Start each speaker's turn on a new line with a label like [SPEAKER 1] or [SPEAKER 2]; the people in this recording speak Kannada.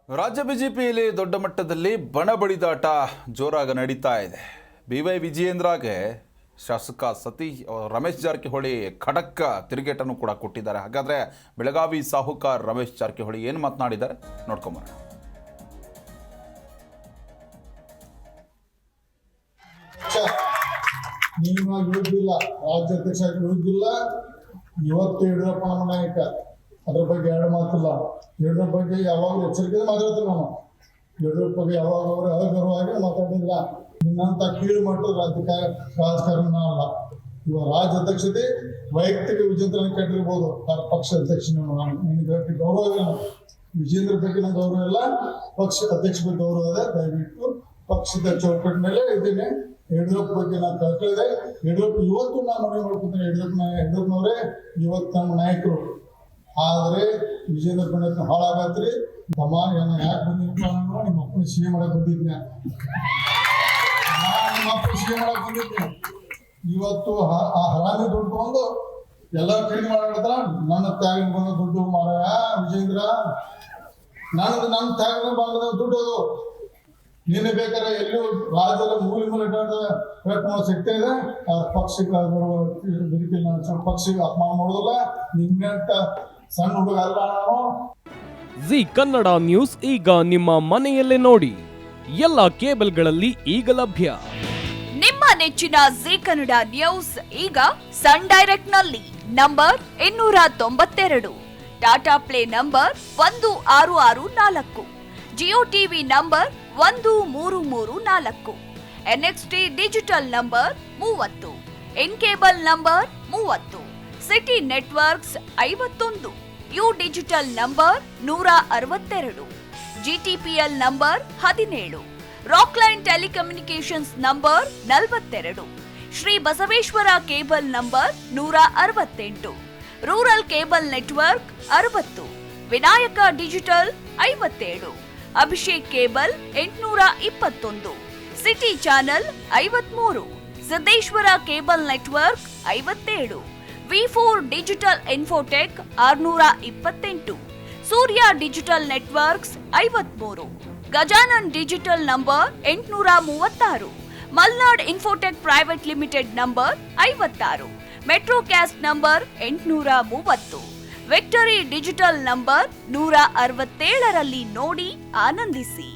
[SPEAKER 1] ರಾಜ್ಯ ಬಿಜೆಪಿಯಲ್ಲಿ ದೊಡ್ಡ ಮಟ್ಟದಲ್ಲಿ ಬಣಬಡಿದಾಟ ಜೋರಾಗಿ ನಡೀತಾ ಇದೆ. BY ವಿಜಯೇಂದ್ರಗೆ ಶಾಸಕ ರಮೇಶ್ ಜಾರಕಿಹೊಳಿ ಖಡಕ್ ತಿರುಗೇಟನ್ನು ಕೂಡ ಕೊಟ್ಟಿದ್ದಾರೆ. ಹಾಗಾದ್ರೆ ಬೆಳಗಾವಿ ಸಾಹುಕಾರ ರಮೇಶ್ ಜಾರಕಿಹೊಳಿ ಏನು ಮಾತನಾಡಿದ್ದಾರೆ ನೋಡ್ಕೊಂಬರೋಣ.
[SPEAKER 2] ರಾಜ್ಯಾಧ್ಯಕ್ಷ ಯೋಗಿಲ್ಲ. ಇವತ್ತು ಯಡಿಯೂರಪ್ಪ ನಮ್ಮ ನಾಯಕ, ಅದ್ರ ಬಗ್ಗೆ ಎರಡು ಮಾತಿಲ್ಲ. ಯಡಿಯೂರಪ್ಪ ಬಗ್ಗೆ ಯಾವಾಗ ಎಚ್ಚರಿಕೆ ಮಾತಾಡ್ತೀವಿ ನಾವು. ಯಡಿಯೂರಪ್ಪ ಬಗ್ಗೆ ಯಾವಾಗ ಅವರು ಅಗೌರವಾಗಿ ಮಾತಾಡಿಲ್ಲ. ನಿನ್ನಂತ ಕೀಳು ಮಟ್ಟದ ರಾಜಕಾರಣ ಅಲ್ಲ. ಇವಾಗ ರಾಜ್ಯಾಧ್ಯಕ್ಷತೆ ವೈಯಕ್ತಿಕ ವಿಜೇಂದ್ರನ ಕಂಡಿರ್ಬೋದು, ಪಕ್ಷ ಅಧ್ಯಕ್ಷ ನಿನಗೆ ಗೌರವ ಇಲ್ಲ. ವಿಜೇಂದ್ರ ಬಗ್ಗೆ ನಂಗೆ ಗೌರವ ಇಲ್ಲ, ಪಕ್ಷ ಅಧ್ಯಕ್ಷ ಬಗ್ಗೆ ಗೌರವ ಇದೆ. ದಯವಿಟ್ಟು ಪಕ್ಷದ ಚೌಕಟ್ಟಿನಲ್ಲೇ ಇದ್ದೇನೆ. ಯಡಿಯೂರಪ್ಪ ಬಗ್ಗೆ ನಾನು ಕಳ್ಕೊಳ್ಳಿದೆ. ಯಡಿಯೂರಪ್ಪ ಇವತ್ತು ನಾನು ಮನವಿ ಮಾಡ್ಕೊತೀನಿ. ಯಡಿಯೂರಪ್ಪನವರೇ ಇವತ್ತು ನಮ್ಮ ನಾಯಕರು. ಆದರೆ ವಿಜೇಂದ್ರ ಪಂಡಿತ್ ಹಾಳಾಗತ್ರಿ. ತಮ್ಮ ಯಾಕೆ ಬಂದಿನಪ್ಪ ನಾನು ನಿಮ್ಮ ಅಪ್ಪನ ಸಿಹಿ ಮಾಡಕ್ ಬಂದಿದ್ದೆ. ನಿಮ್ಮ ಅಪ್ಪನ ಸಿಹಿ ಮಾಡಕ್ ಬಂದಿದ್ದೆ. ಇವತ್ತು ಆ ಹರಾಮಿ ದುಡ್ಡು ತಗೊಂಡು ಎಲ್ಲ ಖರೀದಿ ಮಾಡಿದ್ರ ನನ್ನ ತ್ಯಾಗ ಬಂದ ದುಡ್ಡು ಮಾರಾಯ ವಿಜೇಂದ್ರ. ನನ್ನ ತ್ಯಾಗ ಬಂದ ದುಡ್ಡು ಅದು. ನೀನು ಬೇಕಾದ್ರೆ ಎಲ್ಲೂ ರಾಜ್ಯದ ಮೂಲೆ ಪ್ರಯತ್ನ ಸಿಗ್ತಾ ಇದೆ. ಪಕ್ಷಕ್ಕೆ ಪಕ್ಷಕ್ಕೆ ಅಪಮಾನ ಮಾಡೋದಿಲ್ಲ. ನಿನ್ನಂತ ಸಣ್ಣ ಹುಡುಗ ಅಲ್ಲ ನಾನು.
[SPEAKER 3] ಜಿ ಕನ್ನಡ ನ್ಯೂಸ್ ಈಗ ನಿಮ್ಮ ಮನೆಯಲ್ಲೇ ನೋಡಿ. ಎಲ್ಲ ಕೇಬಲ್ಗಳಲ್ಲಿ ಈಗ ಲಭ್ಯ.
[SPEAKER 4] ನಿಮ್ಮ ನೆಚ್ಚಿನ ಜಿ ಕನ್ನಡ ನ್ಯೂಸ್ ಈಗ ಸನ್ ಡೈರೆಕ್ಟ್ ನಲ್ಲಿ number 292, Tata play number 1664, Jio TV number 1334, NXT digital number 30, in cable number 30, city networks 51, U digital number 162, GTPL number 17, Rockline telecommunications number 42, Shri Basaveshwara cable number 168, rural cable network 60, Vinayaka digital 57, Abhishek cable 821, city channel 53, Siddeshwara cable network 57, V4 digital Infotech 628, Surya digital networks 53, Gajanan digital number 836, Malnad Infotech private limited number 56, Metrocast number 830, Victory digital number 167ರಲ್ಲಿ ನೋಡಿ ಆನಂದಿಸಿ.